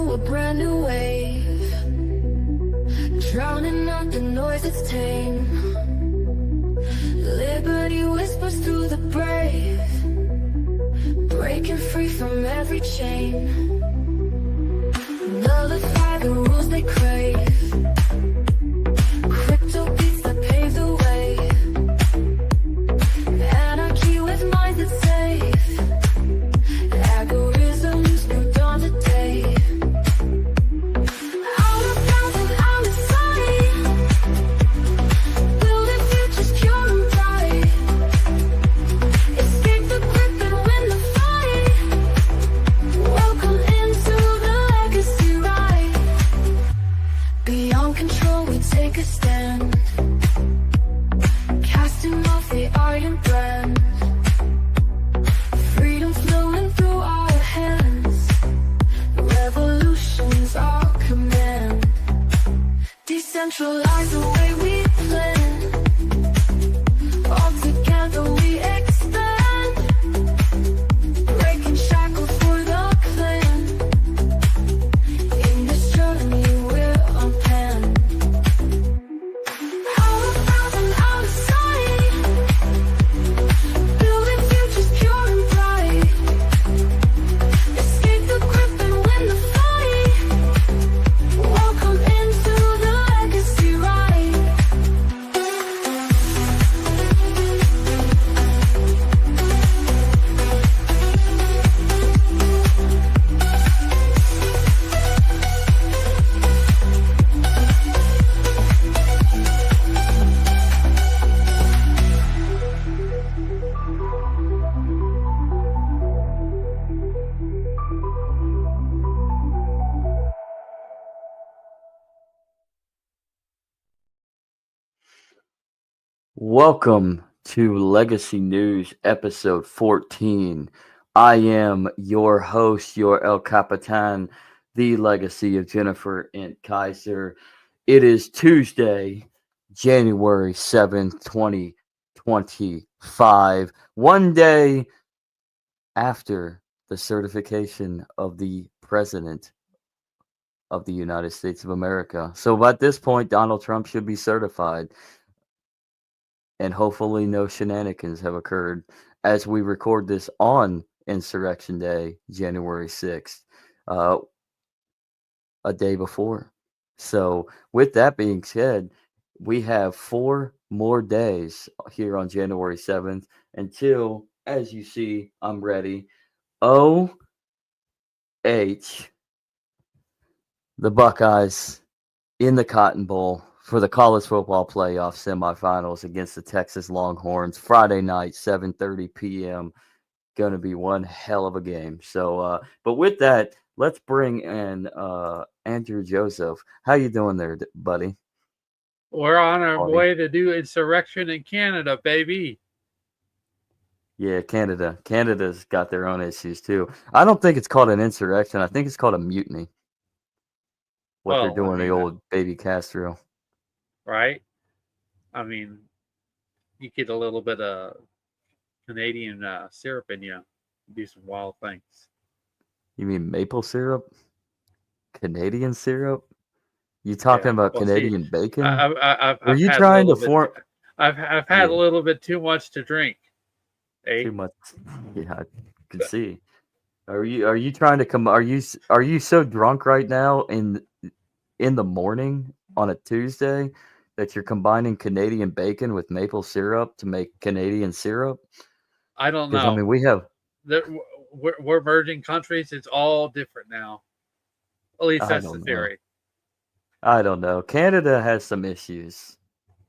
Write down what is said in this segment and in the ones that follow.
into a brand new wave, drowning out the noise it's tame. Liberty whispers through the brave, breaking free from every chain. Nullify the rules they crave, crypto beats that pave the way. Anarchy with minds that's safe, algorithms new dawn today. Out of bounds and out of sight, building futures pure and bright. Escape the grip and win the fight. Welcome into the legacy ride. Beyond control we take a stand, casting off the iron brand. Freedom flowing through our hands, revolution's our command. Decentralize the way we plan, all together we expand. Breaking shackles for the clan, in this journey we're unpanned. Out of bounds and out of sight, building futures pure and bright. Escape the grip and win the fight. Welcome into the legacy ride. Welcome to Legacy News episode 14. I am your host, your El Capitan, the legacy of Jennifer and Kaiser. It is Tuesday, January 7th, 2025, one day after the certification of the President of the United States of America. So at this point, Donald Trump should be certified, and hopefully no shenanigans have occurred as we record this on Insurrection Day, January 6th, a day before. So with that being said, we have 4 more days here on January 7th until, as you see, I'm ready. OH, the Buckeyes in the Cotton Bowl for the college football playoff semifinals against the Texas Longhorns. Friday night, 7:30 p.m. Going to be one hell of a game. So, but with that, let's bring in Andrew Joseph. How you doing there, buddy? We're on our Buddy. way to do insurrection in Canada, baby. Yeah, Canada. Canada's got their own issues too. I don't think it's called an insurrection. I think it's called a mutiny. What they're Well, doing, I the mean, old baby Castro. right? I mean, you get a little bit of Canadian syrup in you, do some wild things. You mean maple syrup? Canadian syrup? You talking about Well, see, Canadian bacon? I've Are you had a trying to little bit. form I've had Yeah. a little bit too much to drink. Eh? too much? Yeah, I can see. Are you trying to come? Are you so drunk right now in the morning on a Tuesday that you're combining Canadian bacon with maple syrup to make Canadian syrup? I don't Because know. I mean, we have. We're merging countries. It's all different now. At least I that's don't the know. theory. I don't know. Canada has some issues,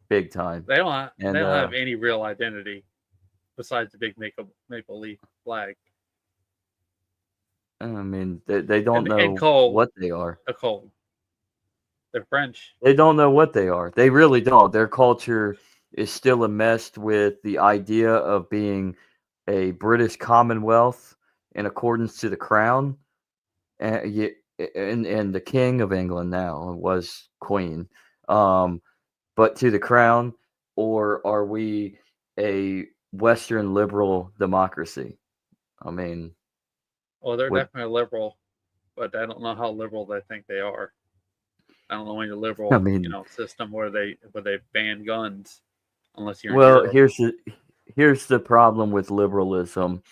big time. They don't And have any real identity besides the big maple leaf flag. I mean, they don't know And cold. what they are. A cold. They're French. They don't know what they are. They really don't. Their culture is still enmeshed with the idea of being a British Commonwealth in accordance to the crown, and the King of England now was Queen, but to the crown, or are we a Western liberal democracy? I mean, Well, they're Would- definitely liberal, but I don't know how liberal they think they are. I don't know any I liberal, mean, system where they ban guns unless you're in well, Europe. here's the problem with liberalism,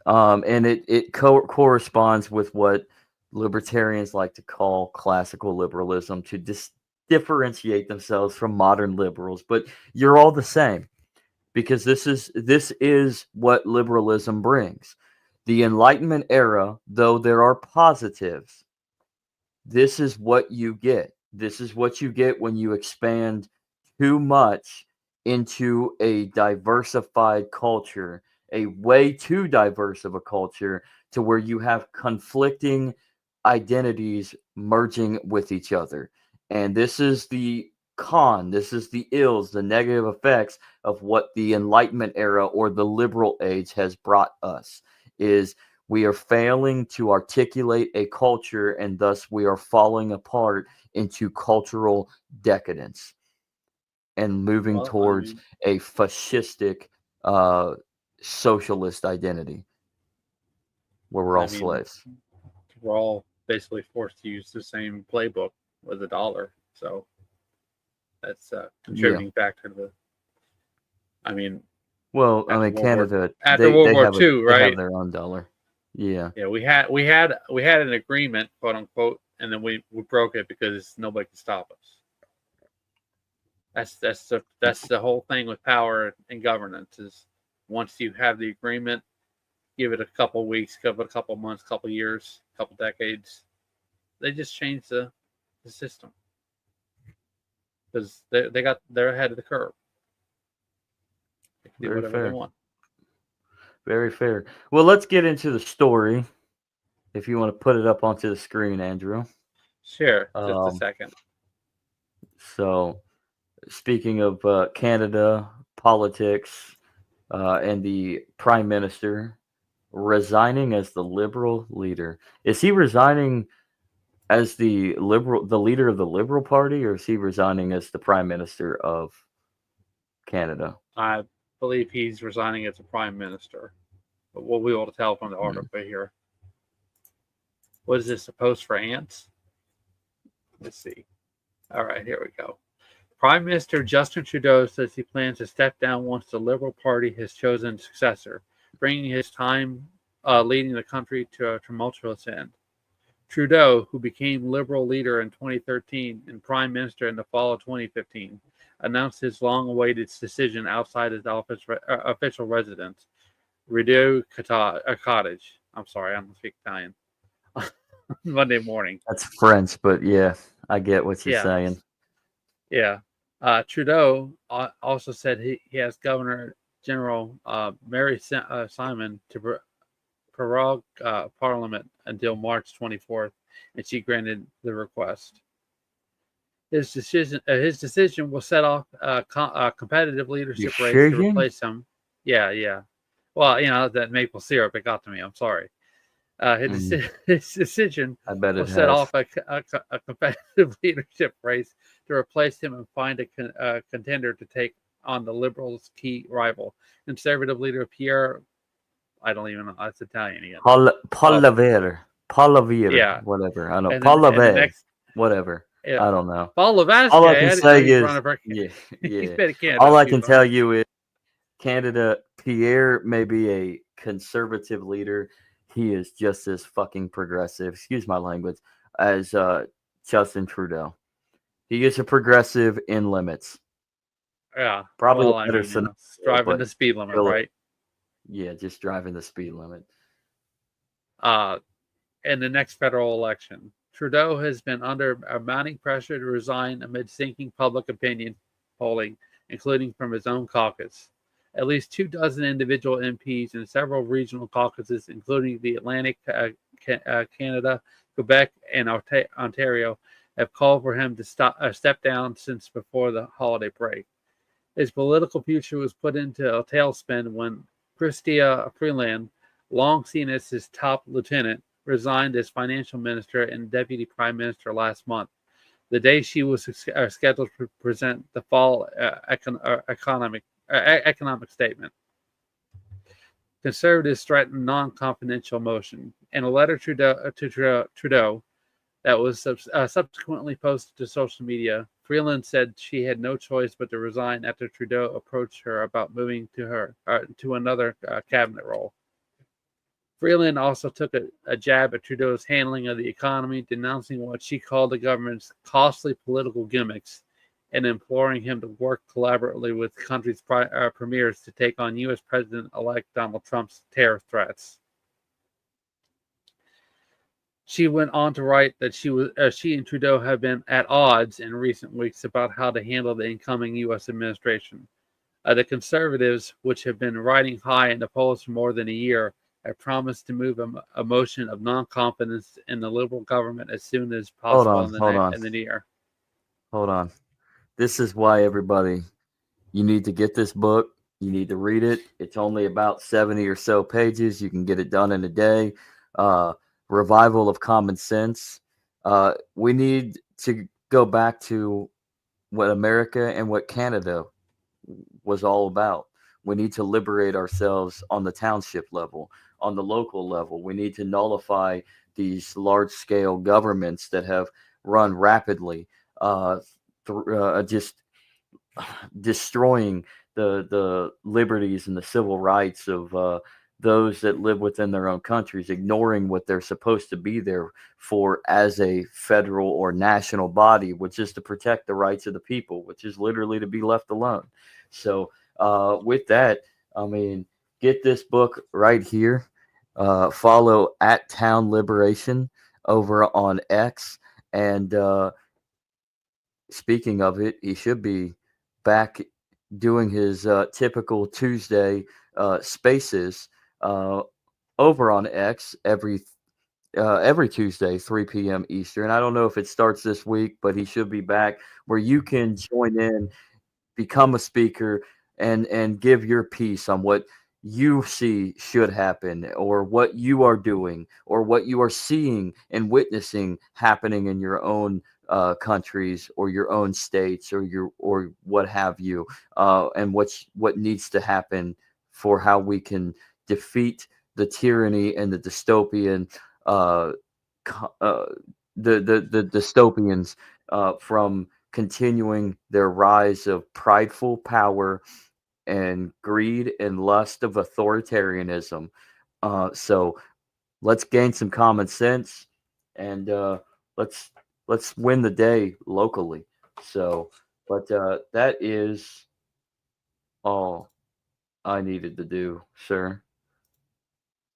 and it corresponds with what libertarians like to call classical liberalism to differentiate themselves from modern liberals. But you're all the same, because this is what liberalism brings. The Enlightenment era, though there are positives, this is what you get. This is what you get when you expand too much into a diversified culture, a way too diverse of a culture, to where you have conflicting identities merging with each other. And this is the this is the ills, the negative effects of what the Enlightenment era or the liberal age has brought us. Is we are failing to articulate a culture, and thus we are falling apart into cultural decadence and moving Well, I towards mean, a fascistic uh, socialist identity where we're I all mean, slaves. we're all basically forced to use the same playbook with the dollar, so that's a Yeah. contributing factor to the. I mean, Well, I after mean, Canada, World they War have II, they have right? their own dollar. Yeah. Yeah, we had an agreement, quote unquote, and then we broke it because nobody could stop us. That's the whole thing with power and governance is once you have the agreement, give it a couple weeks, give it a couple months, couple years, couple decades, they just change the system because they're ahead of the curve. They can do Very whatever they fair. want. Very fair. Well, let's get into the story. If you want to put it up onto the screen, Andrew. Sure, just a Um, second. so, speaking of Canada politics and the Prime Minister resigning as the Liberal leader, is he resigning as the leader of the Liberal Party, or is he resigning as the Prime Minister of Canada? I believe he's resigning as a prime minister, but we'll be able to tell from the Hmm. article here. What is this? A post for ants? Let's see. All right, here we go. Prime Minister Justin Trudeau says he plans to step down once the Liberal Party has chosen a successor, bringing his time leading the country to a tumultuous end. Trudeau, who became Liberal leader in 2013 and Prime Minister in the fall of 2015, announced his long-awaited decision outside his official residence, Rideau Cottage. I'm sorry, I don't speak Italian. Monday morning. That's French, but yeah, I get what you're Yeah, saying. yeah. Trudeau also said he has Governor General Mary Simon to prorogue Parliament until March 24th, and she granted the request. His decision will set off a competitive leadership race to Decision? replace him. Yeah, yeah. Well, that maple syrup, it got to me. I'm sorry. His decision I bet will it set has. off a competitive leadership race to replace him and find a contender to take on the Liberals' key rival, conservative leader Pierre. I don't even know. That's Italian again. Palavere, Yeah, whatever. I don't know. and the Palave, next, whatever. yeah, I don't know. Paul All I Levasque. can I didn't know say he's is, running for. yeah, He's yeah. been in Canada All a I few can tell times. you is Canada, Pierre may be a conservative leader. He is just as fucking progressive, excuse my language, as Justin Trudeau. He is a progressive in limits. Yeah. Probably Well, a I better mean, scenario, driving but the speed limit, still, right? yeah, just driving the speed limit. Uh, in the next federal election, Trudeau has been under a mounting pressure to resign amid sinking public opinion polling, including from his own caucus. At least 24 individual MPs and several regional caucuses, including the Atlantic Canada, Quebec, and Ontario, have called for him to step down since before the holiday break. His political future was put into a tailspin when Chrystia Freeland, long seen as his top lieutenant, resigned as financial minister and deputy prime minister last month, the day she was scheduled to present the fall economic statement. Conservatives threatened non-confidential motion. In a letter to Trudeau that was subsequently posted to social media, Freeland said she had no choice but to resign after Trudeau approached her about moving to another cabinet role. Freeland also took a jab at Trudeau's handling of the economy, denouncing what she called the government's costly political gimmicks and imploring him to work collaboratively with the country's premiers to take on U.S. President-elect Donald Trump's terror threats. She went on to write that she and Trudeau have been at odds in recent weeks about how to handle the incoming U.S. administration. The Conservatives, which have been riding high in the polls for more than a year, have promised to move a motion of non-confidence in the Liberal government as soon as possible in the new year. Hold on. This is why everybody, you need to get this book. You need to read it. It's only about 70 or so pages. You can get it done in a day. Revival of Common Sense. We need to go back to what America and what Canada was all about. We need to liberate ourselves on the township level, on the local level. We need to nullify these large-scale governments that have run rapidly, just destroying the liberties and the civil rights of those that live within their own countries, ignoring what they're supposed to be there for as a federal or national body, which is to protect the rights of the people, which is literally to be left alone. So with that, I mean, get this book right here. Follow at Town Liberation over on X. And speaking of it, he should be back doing his typical Tuesday spaces over on X every Tuesday, 3 p.m. Eastern. I don't know if it starts this week, but he should be back where you can join in, become a speaker, and give your piece on what you see should happen, or what you are doing, or what you are seeing and witnessing happening in your own countries or your own states or what have you, and what needs to happen for how we can defeat the tyranny and the dystopian the dystopians from continuing their rise of prideful power and greed and lust of authoritarianism. So let's gain some common sense, and let's win the day locally. So, but that is all I needed to do, sir.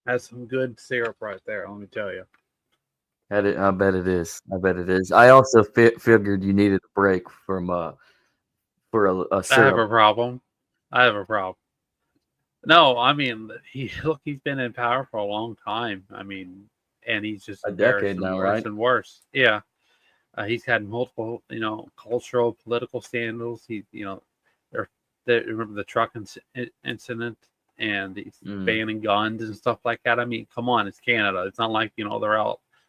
That's some good syrup right there, let me tell you. I bet it is. I bet it is. I also figured you needed a break from for a I have a syrup. problem. No, I mean, he's been in power for a long time. I mean, and he's just A decade embarrassing now, worse right? and worse. Yeah, he's had multiple, cultural, political scandals. Remember the truck incident, and he's banning guns and stuff like that. I mean, come on, it's Canada. It's not like they're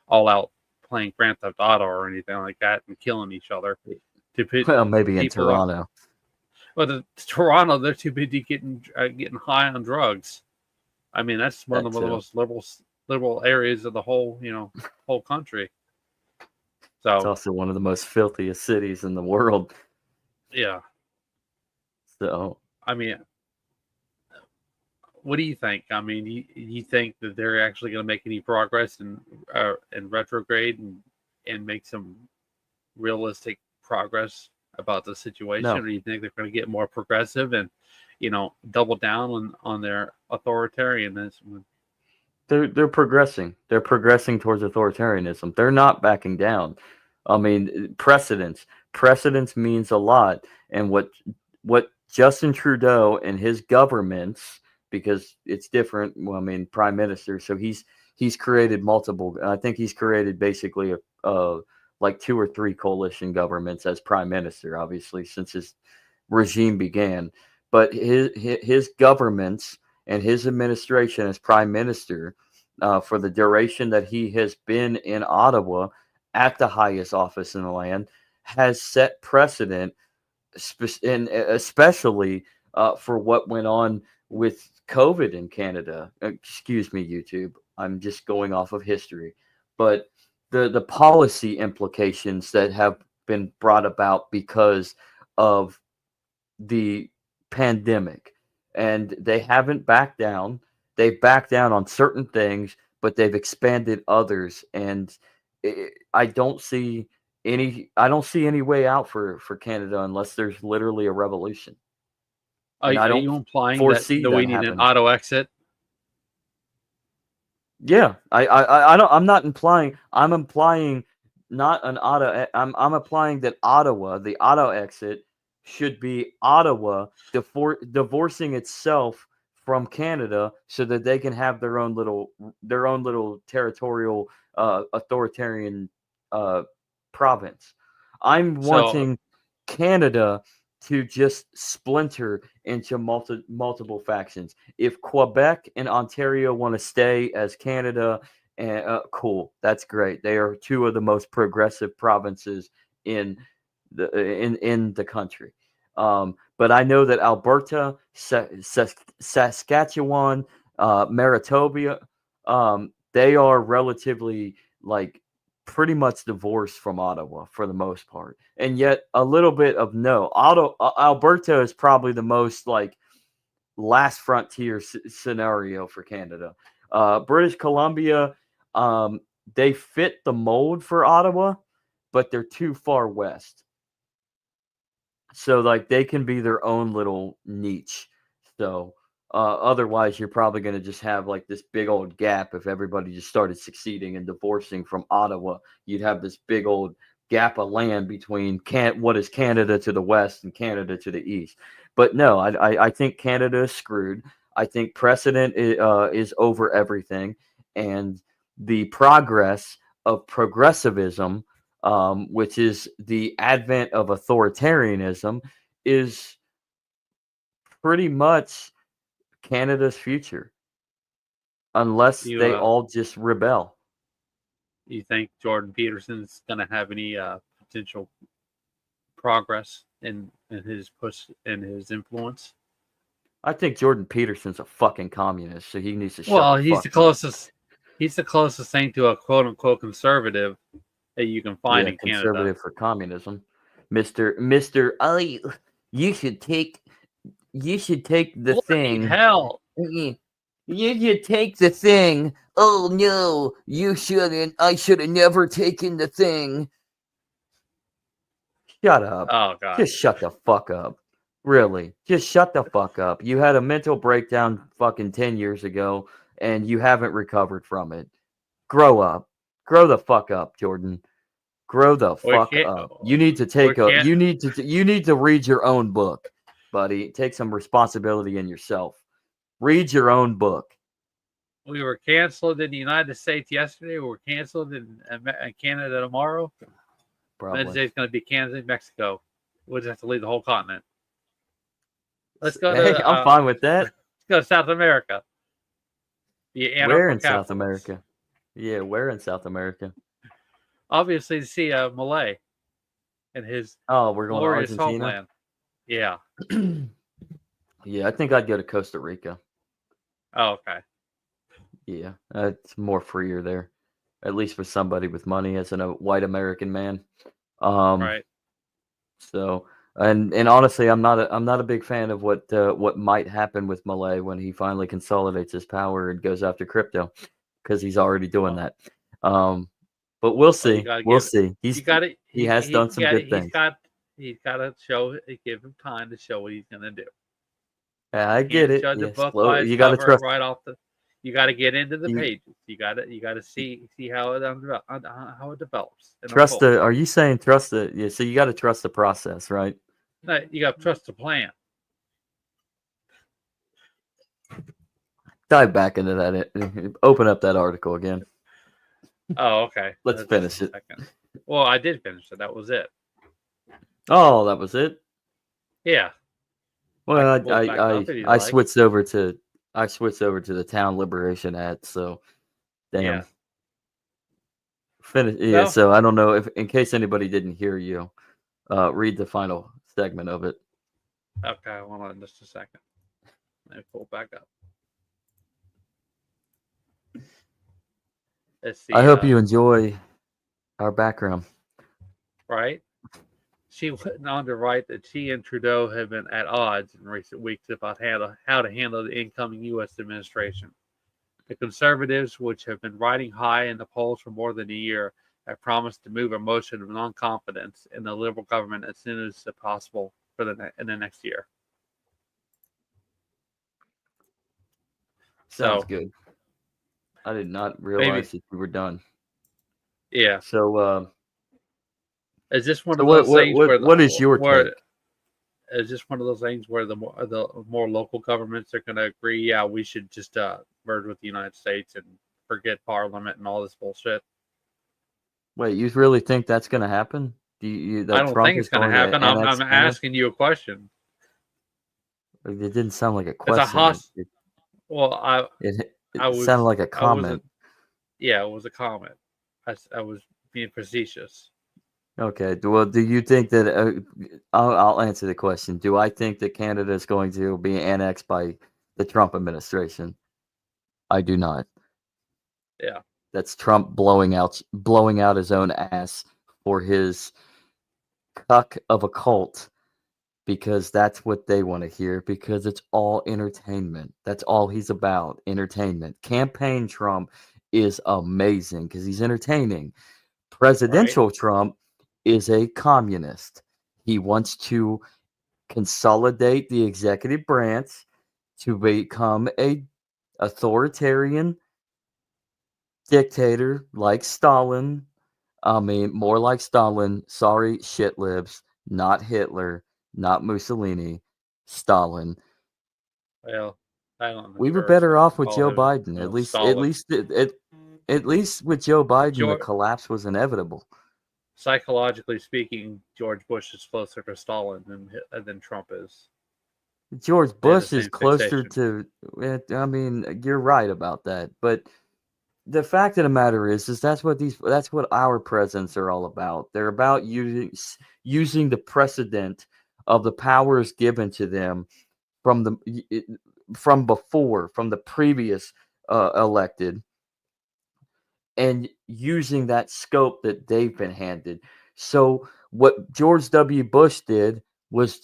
all out playing Grand Theft Auto or anything like that and killing each other. Well, maybe in Toronto. Well, Toronto, they're too busy getting high on drugs. I mean, that's one of the most liberal areas of the whole whole country. So it's also one of the most filthiest cities in the world. Yeah. So I mean, what do you think? I mean, you think that they're actually going to make any progress in retrograde and make some realistic progress about the situation, no. or do you think they're going to get more progressive and double down on their authoritarianism? They're progressing. They're progressing towards authoritarianism. They're not backing down. I mean, precedence means a lot, and what Justin Trudeau and his governments, because it's different. Well, I mean, prime minister, so he's created multiple. I think he's created basically like 2 or 3 coalition governments as prime minister, obviously, since his regime began. But his governments and his administration as prime minister, for the duration that he has been in Ottawa at the highest office in the land, has set precedent, and especially for what went on with COVID in Canada. Excuse me, YouTube. I'm just going off of history, but the policy implications that have been brought about because of the pandemic, and they haven't backed down. They've backed down on certain things, but they've expanded others, and I don't see any way out for Canada unless there's literally a revolution, Are, and I are don't you implying that, foresee that we that need an happening. auto exit? Yeah, I don't. I'm not implying. I'm implying not an auto. I'm implying that Ottawa, the auto exit, should be Ottawa divorcing itself from Canada so that they can have their own little territorial authoritarian uh, province. I'm So wanting Canada to just splinter into multiple factions. If Quebec and Ontario want to stay as Canada, and cool, that's great. They are two of the most progressive provinces in in the country. But I know that Alberta, Saskatchewan, Manitoba, they are relatively like pretty much divorced from Ottawa for the most part, and yet a little bit of no. Alberta is probably the most like last frontier scenario for Canada. British Columbia, um, they fit the mold for Ottawa, but they're too far west. So like they can be their own little niche. So otherwise, you're probably going to just have like this big old gap if everybody just started succeeding and divorcing from Ottawa. You'd have this big old gap of land between what is Canada to the west and Canada to the east. But no, I think Canada is screwed. I think precedent is over everything, and the progress of progressivism, which is the advent of authoritarianism, is pretty much Canada's future, unless you they all just rebel. you think Jordan Peterson's going to have any potential progress in his push and his influence? I think Jordan Peterson's a fucking communist, so he needs to shut Well, the fuck up. he's the closest thing to a quote unquote conservative that you can find Yeah, in Canada. conservative for communism, Mister. I you should take the Bloody thing. hell! You should take the thing. Oh no, you shouldn't. I should have never taken the thing. Shut up. Oh god. Just shut the fuck up. Really. Just shut the fuck up. You had a mental breakdown fucking 10 years ago and you haven't recovered from it. Grow up. Grow the fuck up, Jordan. Grow the We fuck can't. up. You need to We take a can't. you need to read your own book, buddy. Take some responsibility in yourself. Read your own book. We were canceled in the United States yesterday. We're canceled in Canada tomorrow. Probably. Wednesday's going to be Canada and Mexico. We'll just have to leave the whole continent. Let's go Hey, to. I'm fine with that. Let's go to South America. The Where in South anarcho-capitalists. America? Yeah, where in South America? Obviously, to see Malay and his Oh, we're going to glorious Argentina. homeland. Yeah. Yeah, I think I'd go to Costa Rica. Oh, okay. Yeah, it's more freer there, at least for somebody with money as a white American man. Right. So, and honestly, I'm not a big fan of what might happen with Malay when he finally consolidates his power and goes after crypto, because he's already doing that. But we'll see. We'll see. He has done some good things. He's got to show. Give him time to show what he's going to do. Yeah, I get it. Judge a Yes, book by its you got to cover trust. right off the. You got to get into the You- pages. You got to see how it develops. and Trust unfolds. the. Are you saying trust the? Yeah. So you got to trust the process, right? No, you got to trust the plan. Dive back into that. Open up that article again. Oh, okay. Let's finish it. Second. Well, I did finish it. That was it. Oh, that was it. Yeah. Well, I can pull it back up if you I like. switched over to the Town Liberation ad. So, damn. Yeah. Finish. Yeah. Well- So I don't know if, in case anybody didn't hear you, read the final segment of it. Okay. Hold on just a second. Let me pull it back up. Let's see. I hope you enjoy our background. Right. She went on to write that she and Trudeau have been at odds in recent weeks about how to handle the incoming U.S. administration. The Conservatives, which have been riding high in the polls for more than a year, have promised to move a motion of non-confidence in the Liberal government as soon as possible in the next year. Sounds So good. I did not maybe, realize that you were done. yeah. So, Is this one so of those things what is your take? is this one of those things where the more local governments are going to agree? Yeah, we should just merge with the United States and forget Parliament and all this bullshit. Wait, you really think that's going to happen? I That don't Trump think is it's going to going to happen. I'm annex Canada? asking you a question. It didn't sound like a It's a question. Well, It I sounded was like a I wasn't. comment. Yeah, it was a comment. I was being facetious. Okay. Well, do you think that? I'll answer the question. Do I think that Canada is going to be annexed by the Trump administration? I do not. Yeah. That's Trump blowing out his own ass for his cuck of a cult, because that's what they want to hear, because it's all entertainment. That's all he's about, entertainment. Campaign Trump is amazing because he's entertaining. Right. Presidential Trump is a communist. He wants to consolidate the executive branch to become a authoritarian dictator like Stalin. I mean, more like Stalin. Sorry, shit libs. Not Hitler, not Mussolini. Stalin. Well, I don't We were endorse better off with call Joe him, Biden. Stalin. At least with Joe Biden, the George, collapse was inevitable. psychologically speaking, George Bush is closer to Stalin than Trump is. George They have the Bush is same closer fixation. to. I mean, you're right about that, but the fact of the matter is that's what our presidents are all about. They're about using the precedent of the powers given to them from the previous elected, and using that scope that they've been handed. So what George W. Bush did was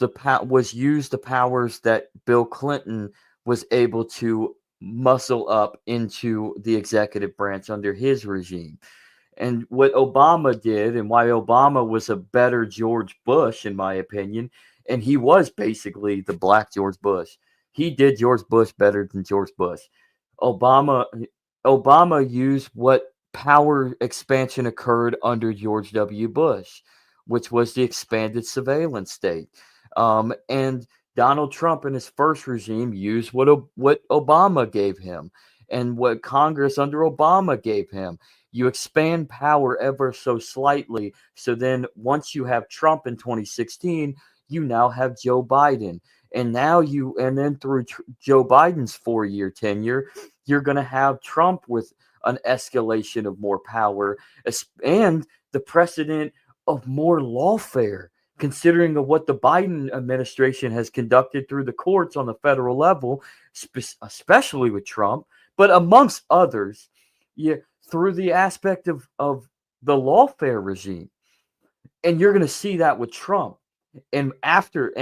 use the powers that Bill Clinton was able to muscle up into the executive branch under his regime. And what Obama did, and why Obama was a better George Bush, in my opinion, and he was basically the black George Bush. He did George Bush better than George Bush. Obama Obama used what power expansion occurred under George W. Bush, which was the expanded surveillance state. And Donald Trump in his first regime used what Obama gave him and what Congress under Obama gave him. You expand power ever so slightly. So then once you have Trump in 2016, you now have Joe Biden. And then through Joe Biden's 4-year tenure, you're going to have Trump with an escalation of more power and the precedent of more lawfare, considering of what the Biden administration has conducted through the courts on the federal level, especially with Trump, but amongst others, through the aspect of the lawfare regime. And you're going to see that with Trump. And after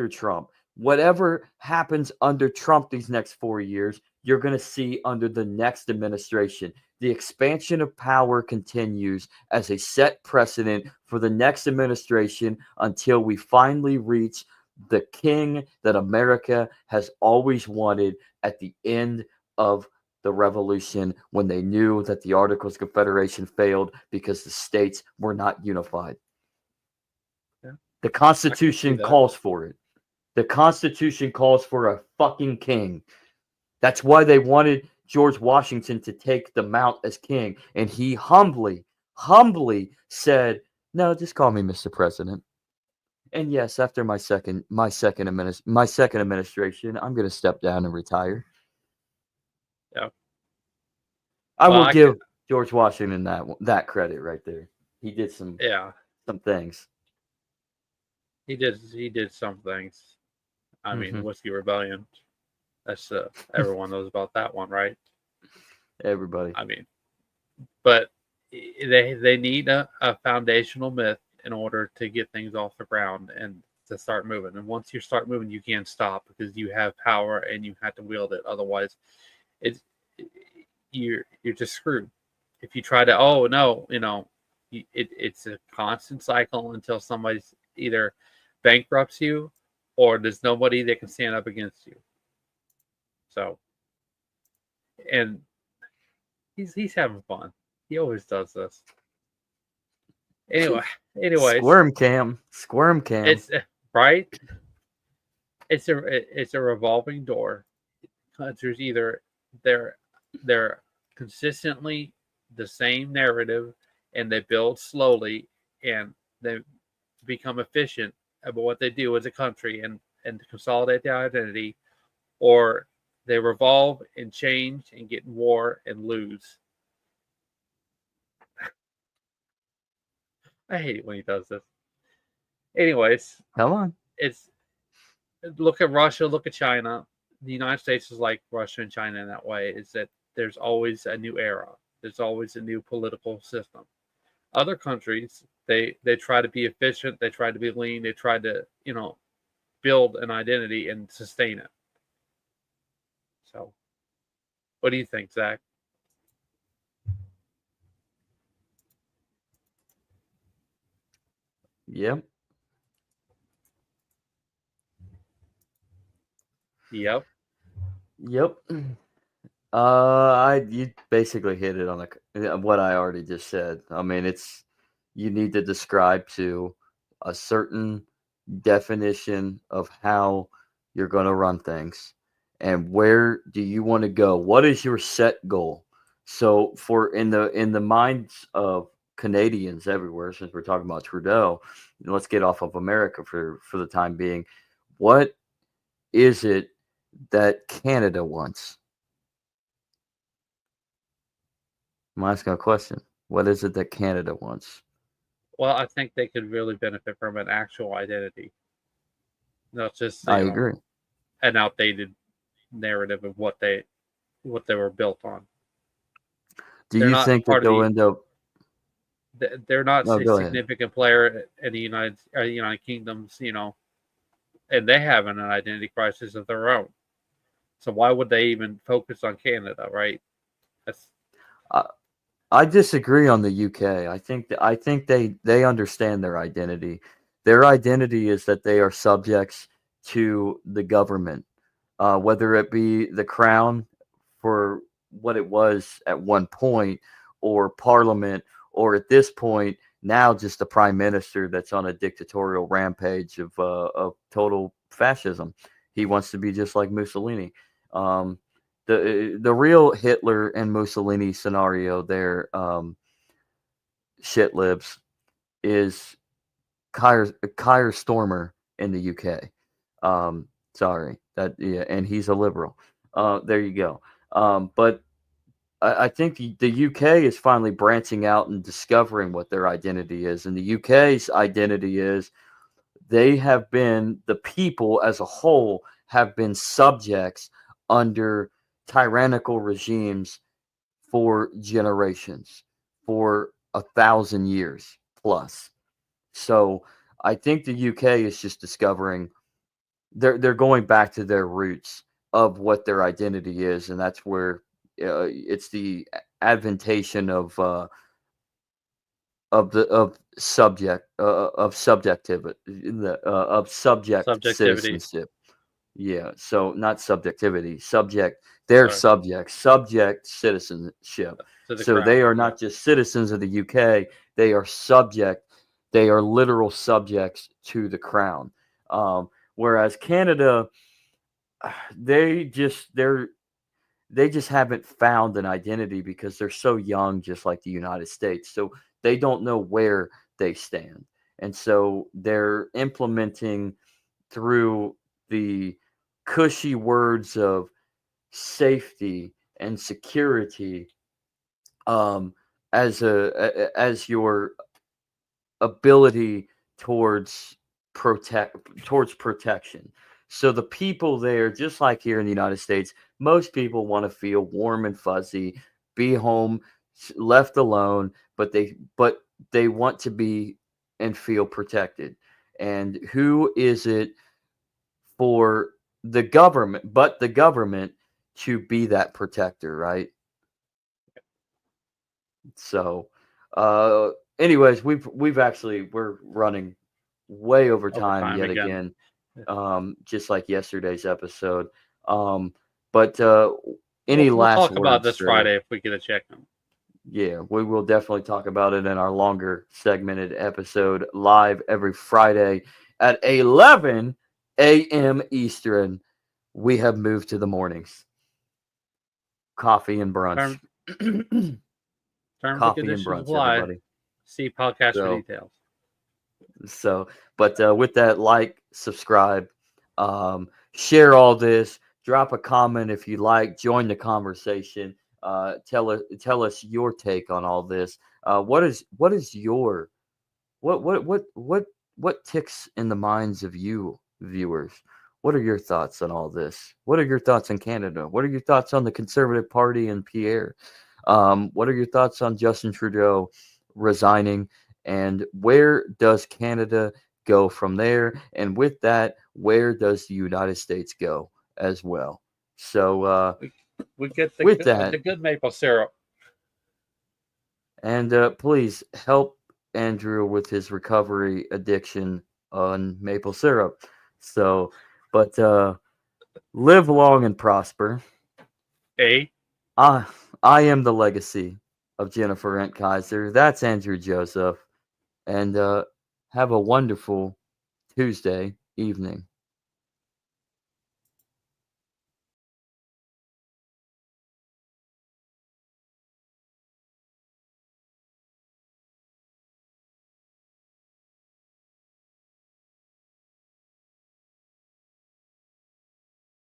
Trump, whatever happens under Trump these next 4 years, you're going to see under the next administration. The expansion of power continues as a set precedent for the next administration until we finally reach the king that America has always wanted at the end of the revolution, when they knew that the Articles of Confederation failed because the states were not unified. Yeah, The I can see Constitution that. calls for it. The Constitution calls for a fucking king. That's why they wanted George Washington to take the mount as king. And he humbly said, "No, just call me Mr. President." And yes, after my second administration, I'm going to step down and retire. Yeah. I Well, will give George Washington that credit right there. He did some things. He did some things. I mean, Whiskey Rebellion. That's everyone knows about that one, right? Everybody. I mean, but they need a foundational myth in order to get things off the ground and to start moving. And once you start moving, you can't stop because you have power and you have to wield it. Otherwise, it's you're just screwed. If you try to, oh no, it's a constant cycle until somebody's either bankrupts you or there's nobody that can stand up against you. So, and he's having fun. He always does this. Anyways, Squirm cam. it's right. It's a revolving door. Countries either they're consistently the same narrative, and they build slowly, and they become efficient about what they do as a country, and to consolidate their identity, or they revolve and change and get in war and lose. I hate it when he does this. Anyways, Come on. it's look at Russia, look at China. The United States is like Russia and China in that way, is that there's always a new era. There's always a new political system. Other countries, they try to be efficient, they try to be lean, they try to, build an identity and sustain it. So what do you think, Zach? Yep. Yep. Yep. You basically hit it on what I already just said. I mean, you need to describe to a certain definition of how you're going to run things and where do you want to go. What is your set goal? So for in the minds of Canadians everywhere, since we're talking about Trudeau, let's get off of America for the time being. What is it that Canada wants? I'm asking a question. What is it that Canada wants? Well, I think they could really benefit from an actual identity, not just I agree. an outdated narrative of what they were built on. Do you think that they'll end up? They're not No, a go ahead. significant player in the United Kingdoms, and they have an identity crisis of their own. So why would they even focus on Canada, right? That's I disagree on the UK. I think they understand their identity. Their identity is that they are subjects to the government, whether it be the crown for what it was at one point, or parliament, or at this point now just the prime minister that's on a dictatorial rampage of total fascism. He wants to be just like Mussolini. The real Hitler and Mussolini scenario there, shit libs, is Keir Starmer in the UK. Sorry, and he's a liberal. There you go. But I think the UK is finally branching out and discovering what their identity is, and the UK's identity is the people as a whole have been subjects under tyrannical regimes for generations, for 1,000 years plus. So I think the UK is just discovering they're going back to their roots of what their identity is, and that's where it's the adventation of subjectivity, of subject subjectivity. citizenship. Yeah, so not subjectivity, they're subject citizenship. To the So crown. they are not just citizens of the UK, they are literal subjects to the crown. Whereas Canada, they just haven't found an identity because they're so young, just like the United States. So they don't know where they stand. And so they're implementing through the cushy words of safety and security, as your ability towards protection. So the people there, just like here in the United States, most people want to feel warm and fuzzy, be home, left alone, but they want to be and feel protected. And who is it for the government to be that protector, right? So, uh, anyways, we're running way over Over time time yet again. again, just like yesterday's episode. Um, but any We'll last talk about words, this sir? Friday if we get a check on. Yeah, we will definitely talk about it in our longer segmented episode live every Friday at 11 a.m. Eastern. We have moved to the mornings. Coffee and brunch. Terms, terms and Coffee and conditions brunch, apply. everybody. See podcast for So, details. but with that, like, subscribe, share all this, drop a comment if you like, join the conversation. Tell us your take on all this. What is your what ticks in the minds of you viewers? What are your thoughts on all this? What are your thoughts on Canada? What are your thoughts on the Conservative Party and Pierre? What are your thoughts on Justin Trudeau resigning? And where does Canada go from there? And with that, where does the United States go as well? So We get with that, the good maple syrup. and please help Andrew with his recovery addiction on maple syrup. So, but live long and prosper. A. I I am the legacy of Jennifer Ent Kaiser. That's Andrew Joseph. And have a wonderful Tuesday evening.